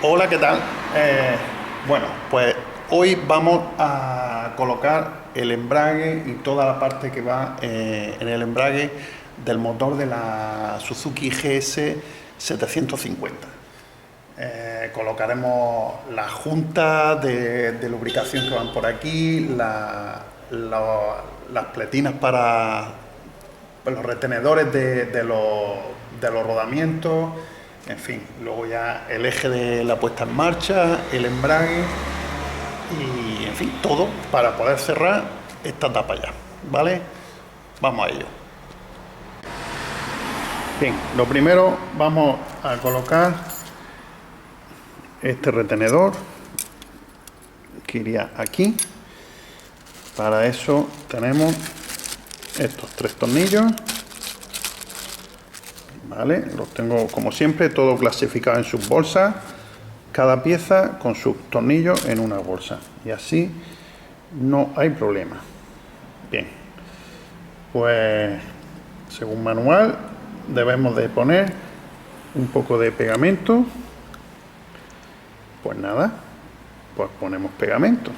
Hola, ¿qué tal? Bueno, pues hoy vamos a colocar el embrague y toda la parte que va en el embrague del motor de la Suzuki GS 750. Colocaremos las juntas de lubricación que van por aquí, las pletinas para los retenedores de los rodamientos, en fin, luego ya el eje de la puesta en marcha, el embrague y, en fin, todo para poder cerrar esta etapa ya, ¿vale? Vamos a ello. Bien, lo primero vamos a colocar este retenedor que iría aquí. Para eso tenemos estos 3 tornillos, ¿vale? Los tengo como siempre todo clasificado en sus bolsas, cada pieza con sus tornillos en una bolsa y así no hay problema. Bien, pues según manual debemos de poner un poco de pegamento. Pues nada, pues ponemos pegamento.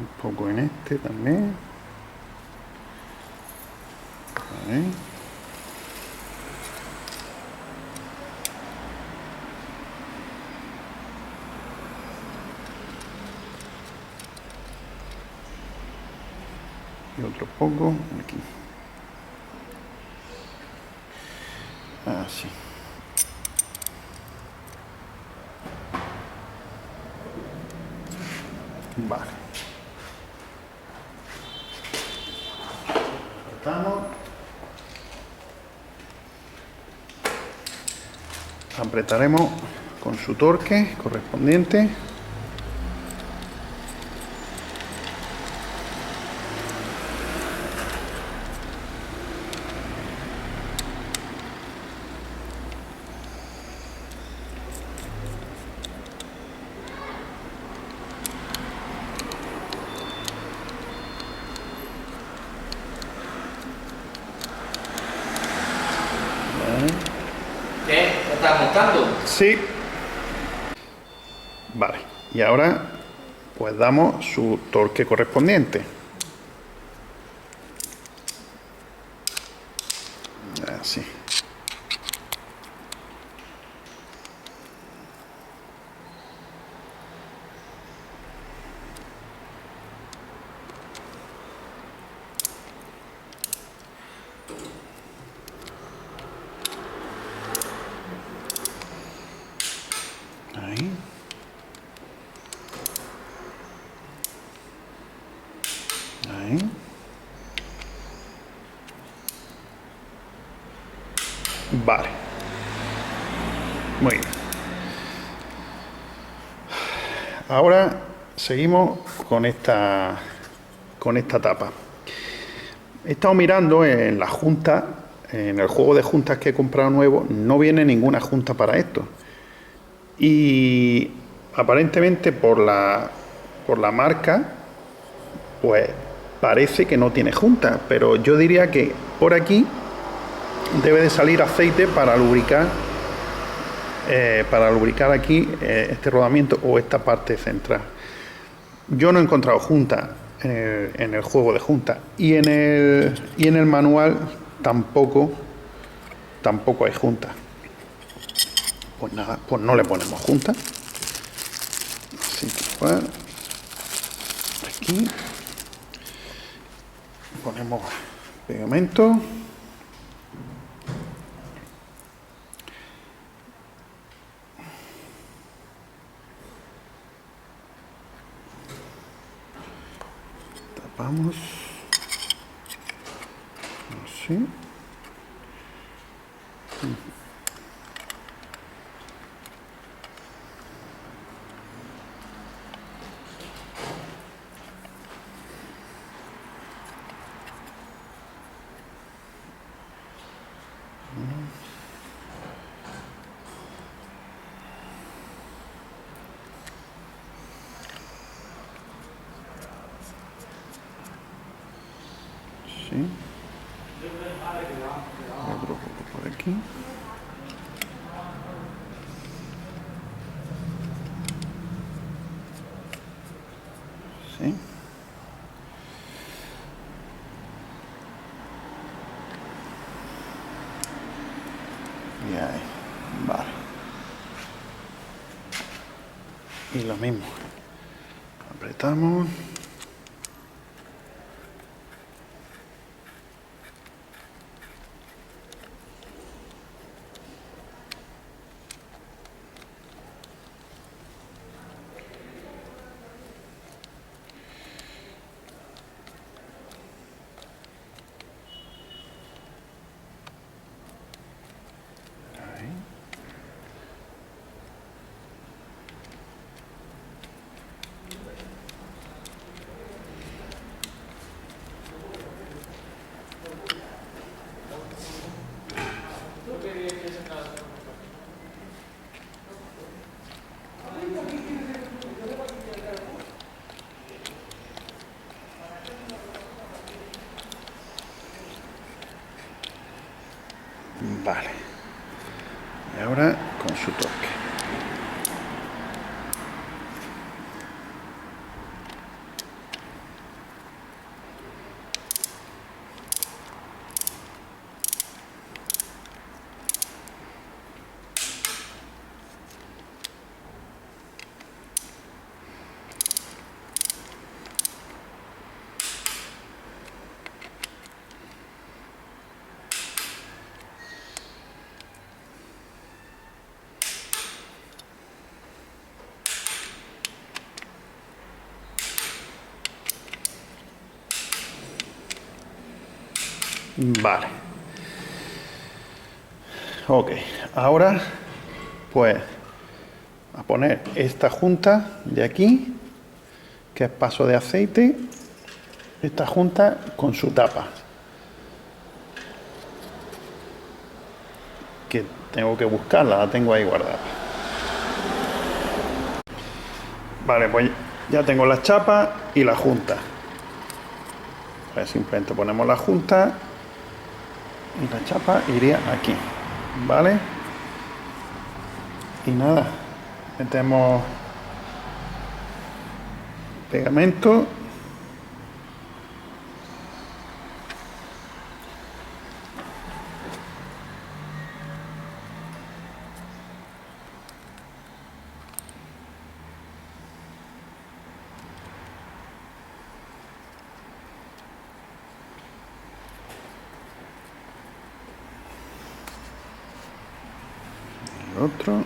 Un poco en este también. Vale. Y otro poco aquí. Así. Vale. Cortamos. Apretaremos con su torque correspondiente. ¿Qué? ¿Lo estás montando? Sí. Vale. Y ahora pues damos su torque correspondiente. Así. Ahí. Ahí. Vale. Muy bien. Ahora seguimos con esta tapa. He estado mirando en las juntas, en el juego de juntas que he comprado nuevo, no viene ninguna junta para esto. Y aparentemente por la marca, pues parece que no tiene junta, pero yo diría que por aquí debe de salir aceite para lubricar aquí este rodamiento o esta parte central. Yo no he encontrado junta en el juego de junta y en el manual tampoco hay junta. Pues nada, pues no le ponemos junta. Así que pues, aquí ponemos pegamento. Tapamos. Así. Sí. Otro poco por aquí. Sí. Y ahí. Vale. Y lo mismo. Apretamos. Vale. Y ahora con su toque. Vale. Ok, ahora pues a poner esta junta de aquí, que es paso de aceite, esta junta con su tapa, que tengo que buscarla, la tengo ahí guardada. Vale, pues ya tengo las chapas y la junta. Pues simplemente ponemos la junta y la chapa iría aquí, ¿vale? Y nada, metemos pegamento. El otro.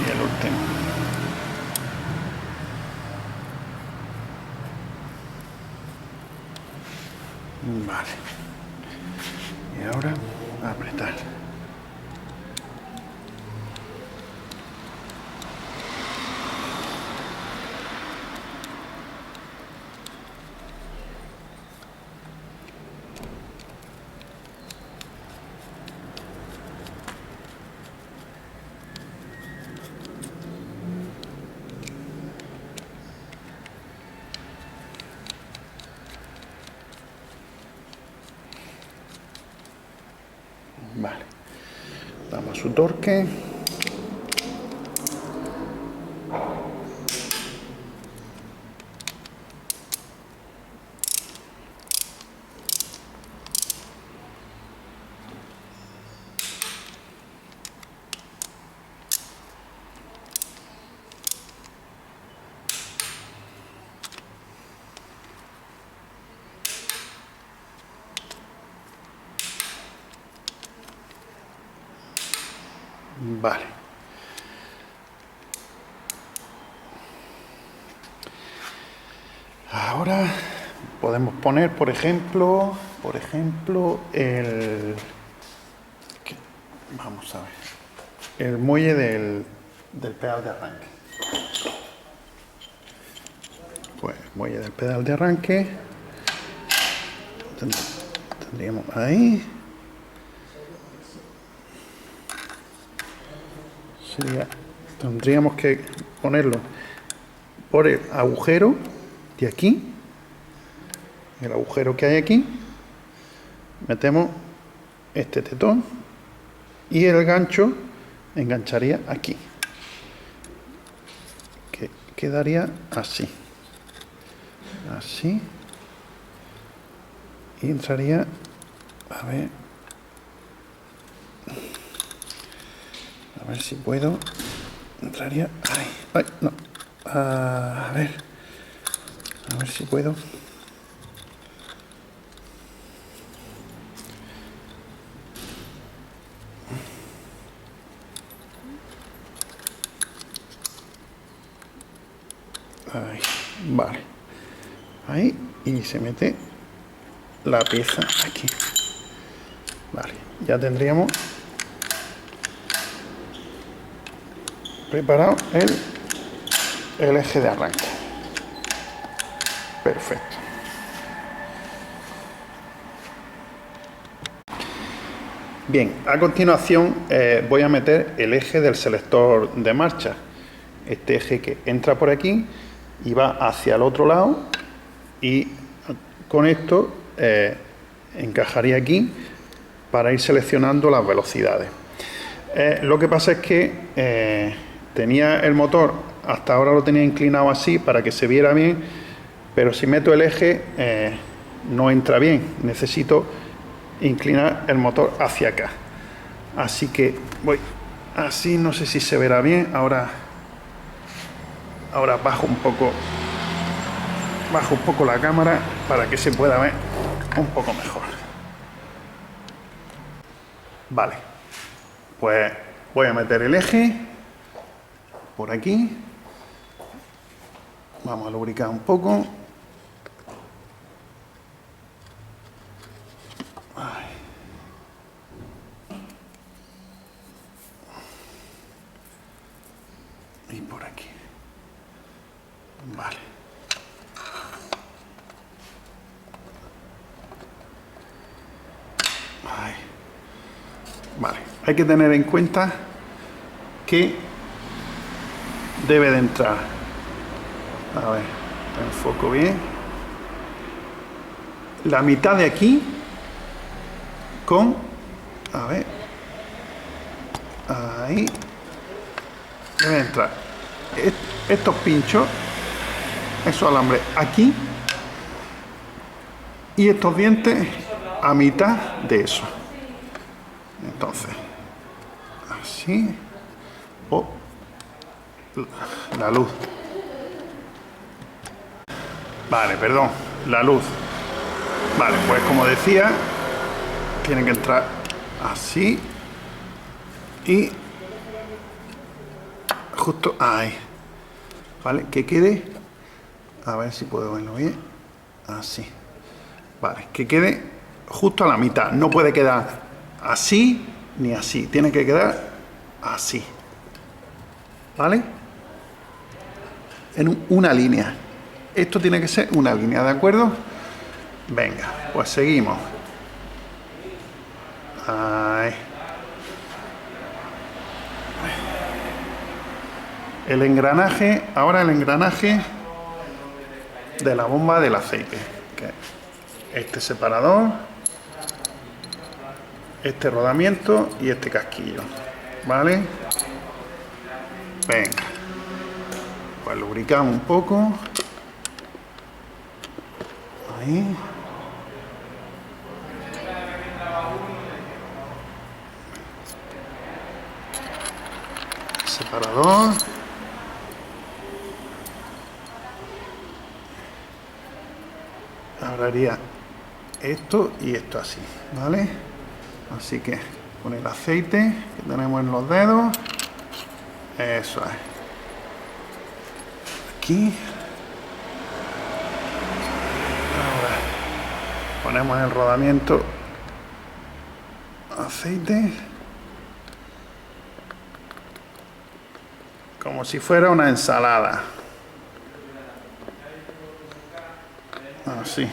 Y el último. Vale. Y ahora apretar. Vale. Damos su torque. Vale. Ahora podemos poner, por ejemplo, vamos a ver, el muelle del pedal de arranque. pues muelle del pedal de arranque. Tendríamos ahí. Tendríamos que ponerlo por el agujero de aquí, el agujero que hay aquí, metemos este tetón y el gancho engancharía aquí, que quedaría así, así, y entraría, a ver si puedo, entraría ahí, ay, no, a ver si puedo. Ahí, vale, ahí, y se mete la pieza aquí. Vale, ya tendríamos preparado el eje de arranque. Perfecto. Bien, a continuación voy a meter el eje del selector de marcha. Este eje que entra por aquí y va hacia el otro lado, y con esto encajaría aquí para ir seleccionando las velocidades. Lo que pasa es que tenía el motor, hasta ahora lo tenía inclinado así para que se viera bien, pero si meto el eje no entra bien, necesito inclinar el motor hacia acá, así que voy así, no sé si se verá bien. Ahora bajo un poco la cámara para que se pueda ver un poco mejor. Vale, pues voy a meter el eje por aquí, vamos a lubricar un poco. Y por aquí. Vale. Ahí. Vale. Hay que tener en cuenta que debe de entrar. A ver, enfoco bien. La mitad de aquí con, a ver, ahí debe entrar estos pinchos, esos alambres aquí, y estos dientes a mitad de eso. Entonces, así, la luz. Vale, perdón, la luz. Vale, pues como decía, tiene que entrar así y justo ahí. Vale, que quede, a ver si puedo verlo bien, así. Vale, que quede justo a la mitad, no puede quedar así ni así, tiene que quedar así. ¿Vale? En una línea. Esto tiene que ser una línea, ¿de acuerdo? Venga, pues seguimos. Ahí. El engranaje, ahora el engranaje de la bomba del aceite. Este separador, este rodamiento y este casquillo. ¿Vale? Venga. Pues lubricamos un poco. Ahí. Separador. Ahora haría esto y esto así, ¿vale? Así que con el aceite que tenemos en los dedos, eso es. Aquí. Ahora ponemos el rodamiento, aceite, como si fuera una ensalada. Así.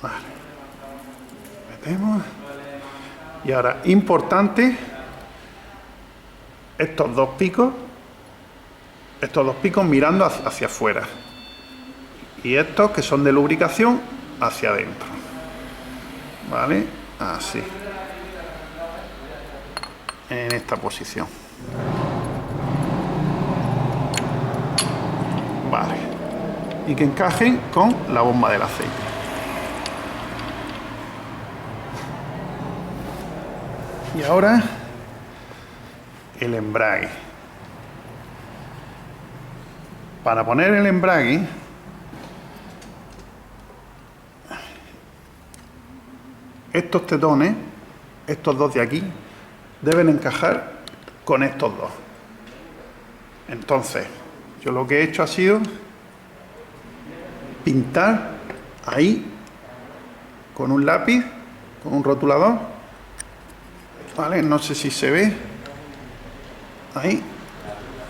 Vale. Metemos. Y ahora, importante, estos dos picos mirando hacia afuera. Y estos que son de lubricación hacia adentro. ¿Vale? Así. En esta posición. Vale. Y que encajen con la bomba del aceite. Y ahora el embrague. Para poner el embrague, estos tetones, estos dos de aquí, deben encajar con estos dos. Entonces, yo lo que he hecho ha sido pintar ahí con un lápiz, con un rotulador, ¿vale? No sé si se ve ahí,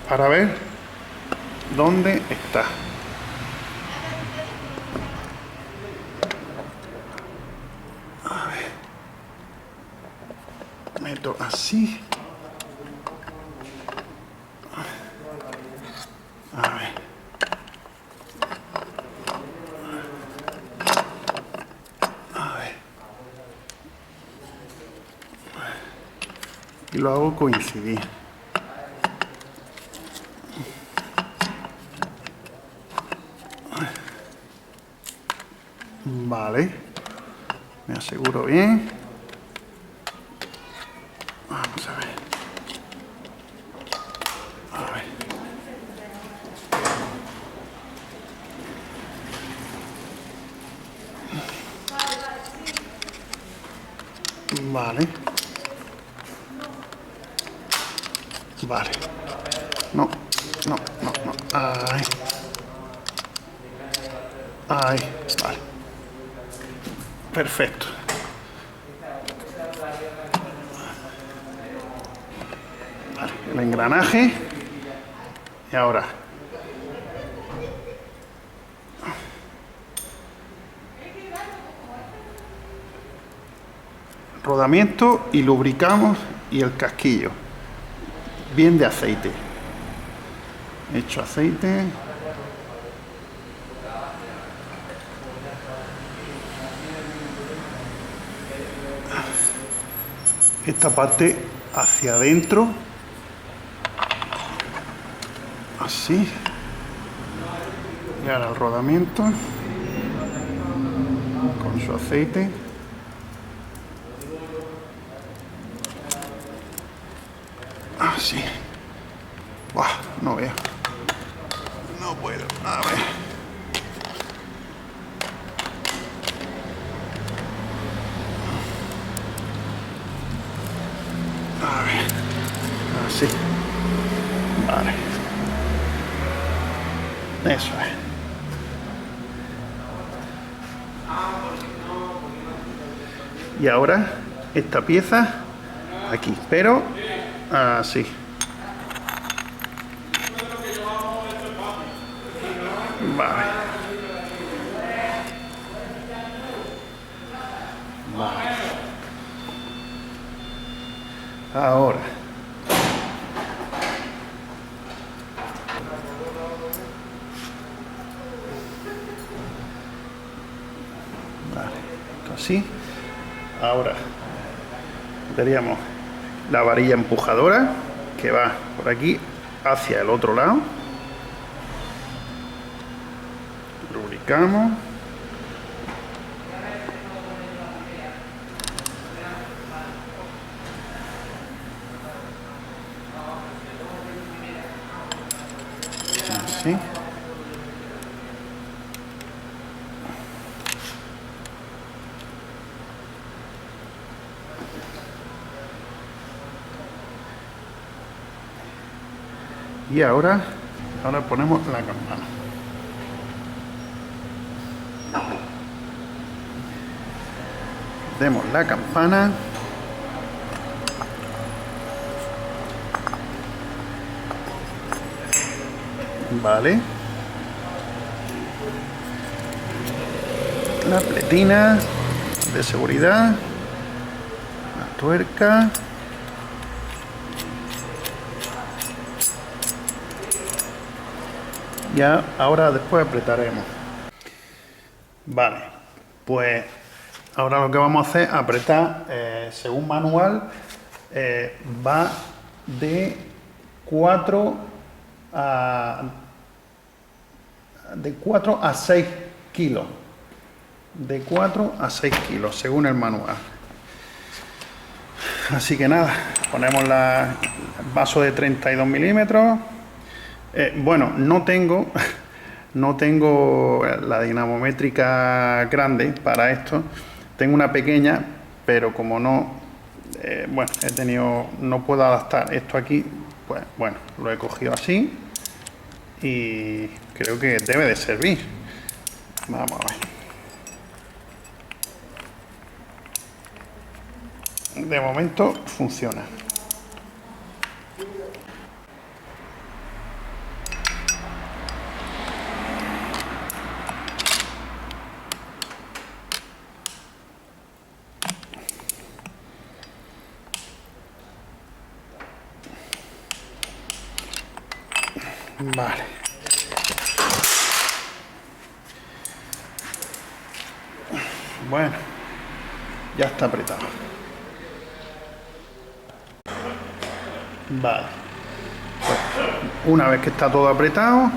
para ver dónde está. A ver. Meto así. A ver. A ver. Y lo hago coincidir. Vale. Me aseguro bien. Vamos a ver. A ver. Vale. Vale. No, no, no, no. Ahí. Ahí. Vale. Perfecto. Vale. El engranaje. Y ahora. Rodamiento y lubricamos y el casquillo. Bien de aceite. Echo aceite. Esta parte hacia adentro. Así. Y ahora el rodamiento. Con su aceite. Así. Buah, no veo. No puedo. A ver. A ver. Así. Vale. Eso es. Y ahora esta pieza aquí, pero así. Vale. Vale. Ahora. Vale. Así. Ahora veríamos la varilla empujadora que va por aquí hacia el otro lado. Lubricamos. Así. Y ahora ponemos la campana. Demos la campana. Vale. La pletina de seguridad. La tuerca. Ya, ahora después apretaremos. Vale, pues ahora lo que vamos a hacer es apretar, según manual, va de 4 a 6 kilos. De 4 a 6 kilos, según el manual. Así que nada, ponemos el vaso de 32 milímetros. Bueno, no tengo la dinamométrica grande para esto. Tengo una pequeña, pero como no, bueno, no puedo adaptar esto aquí, pues bueno, lo he cogido así y creo que debe de servir. Vamos a ver. De momento funciona. Vale. Bueno, ya está apretado. Vale. Pues, una vez que está todo apretado,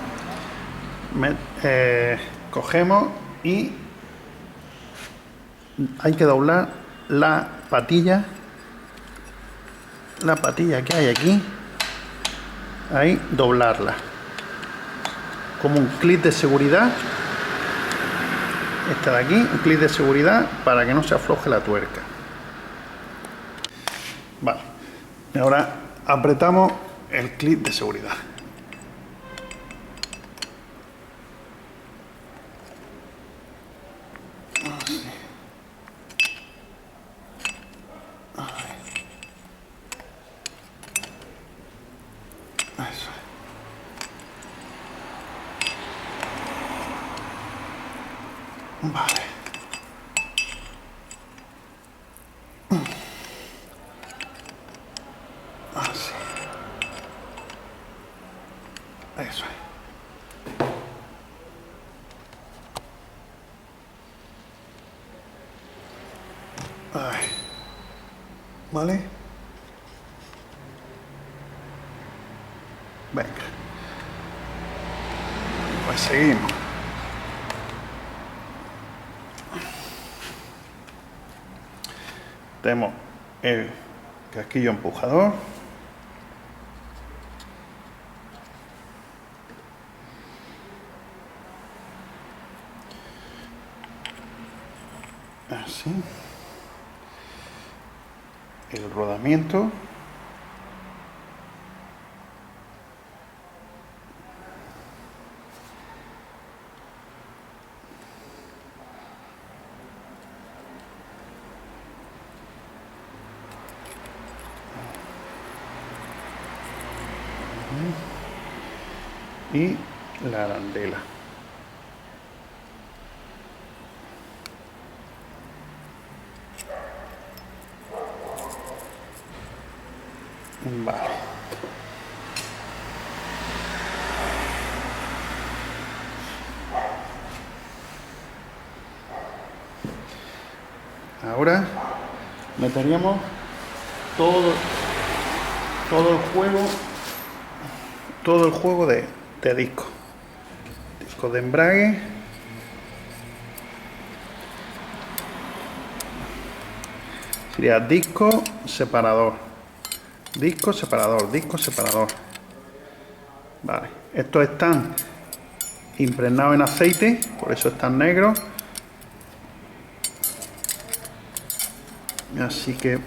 cogemos y hay que doblar la patilla que hay aquí. Ahí, doblarla. Como un clip de seguridad. Este de aquí, un clip de seguridad para que no se afloje la tuerca. Vale. Y ahora apretamos el clip de seguridad. Así. Eso. Vale. Así. Eso es. Ahí. ¿Vale? Venga. Pues seguimos. Tenemos el casquillo empujador. Así. El rodamiento. Y la arandela. Vale. Ahora meteríamos todo el juego de disco de embrague, sería disco separador, vale. Estos están impregnados en aceite, por eso están negros, así que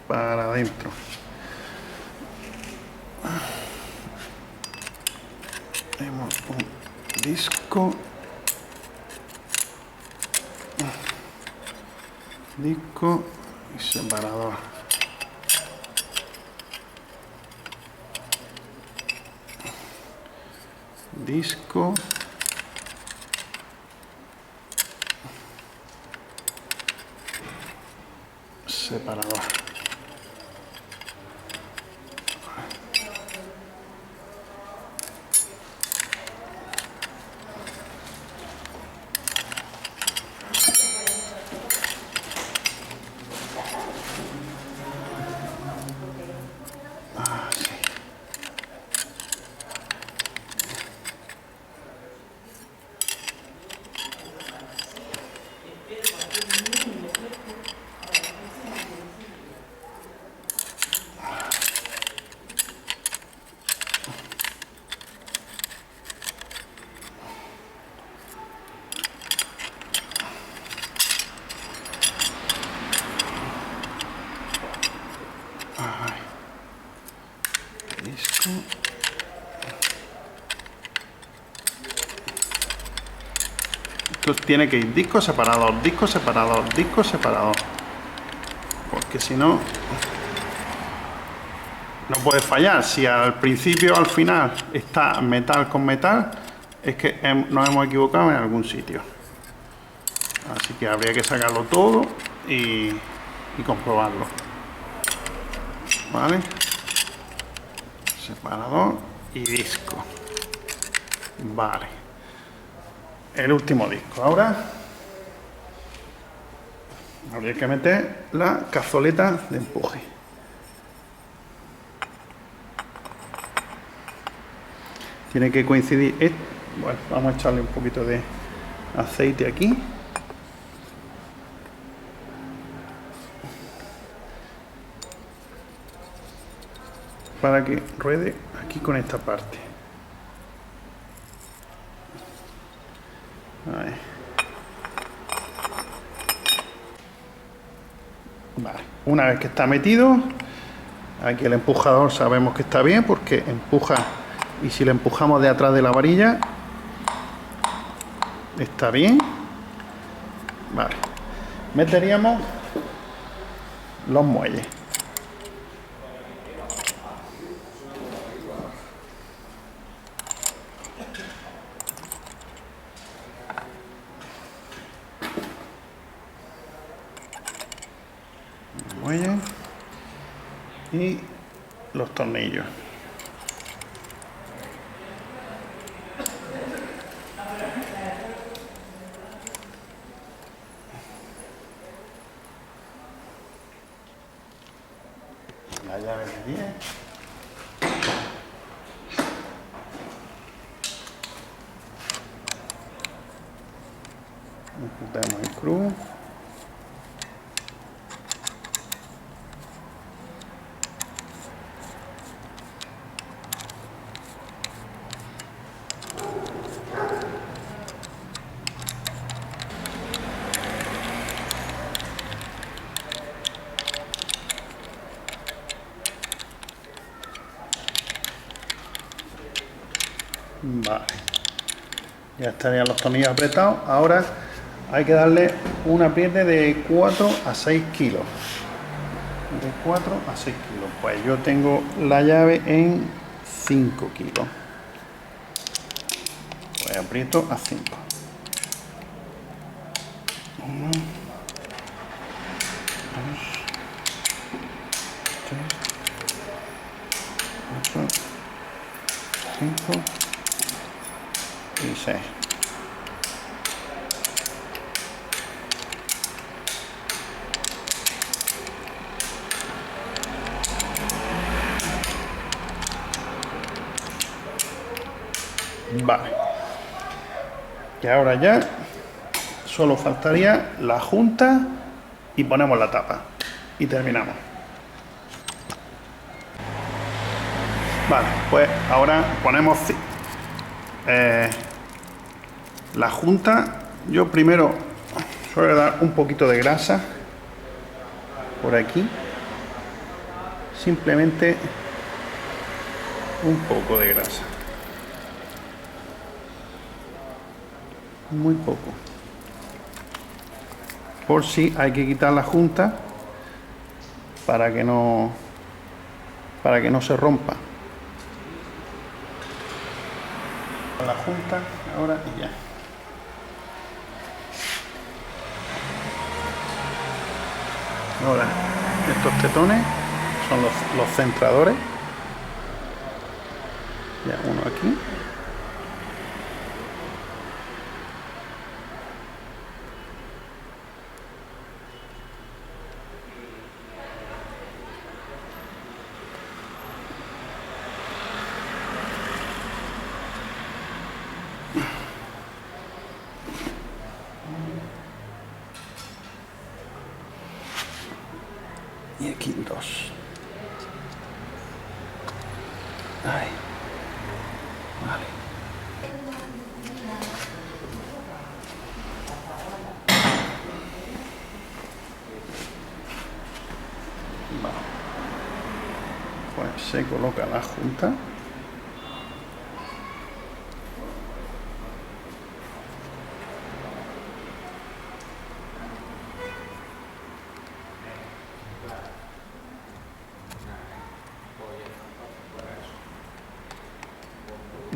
para adentro. Tenemos un disco y separador. disco, separador. Disco. Entonces tiene que ir disco separador, disco separador, disco separador, porque si no, no puede fallar. Si al principio o al final está metal con metal, es que nos hemos equivocado en algún sitio. Así que habría que sacarlo todo y comprobarlo. ¿Vale? Separador y disco. Vale. El último disco. Ahora habría que meter la cazoleta de empuje. Tiene que coincidir. Bueno, vamos a echarle un poquito de aceite aquí. Para que ruede aquí con esta parte. Ahí. Vale. Una vez que está metido, aquí el empujador sabemos que está bien porque empuja, y si le empujamos de atrás de la varilla está bien. Vale. Meteríamos los muelles. Y los tornillos. La llave de 10. Ejecutamos el cruz. Vale, ya estarían los tornillos apretados. Ahora hay que darle un apriete de 4 a 6 kilos. De 4 a 6 kilos. Pues yo tengo la llave en 5 kilos. Pues aprieto a 5. 1, 2, 3, 4, 5 y 6. Vale. Y ahora ya solo faltaría la junta y ponemos la tapa y terminamos. Vale, pues ahora ponemos la junta. Yo primero suelo dar un poquito de grasa por aquí, simplemente un poco de grasa, muy poco, por si hay que quitar la junta para que no se rompa. con la junta ahora y ya. Ahora, estos tetones son los centradores. Ya, uno aquí. Y aquí dos. Ay. Vale. Vale. Pues se coloca la junta.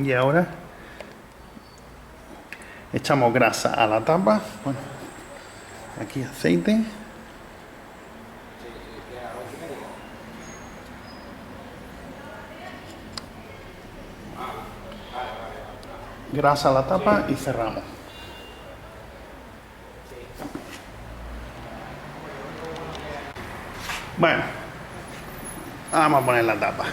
Y ahora echamos grasa a la tapa. Bueno, aquí aceite. Grasa a la tapa y cerramos. Bueno, vamos a poner la tapa.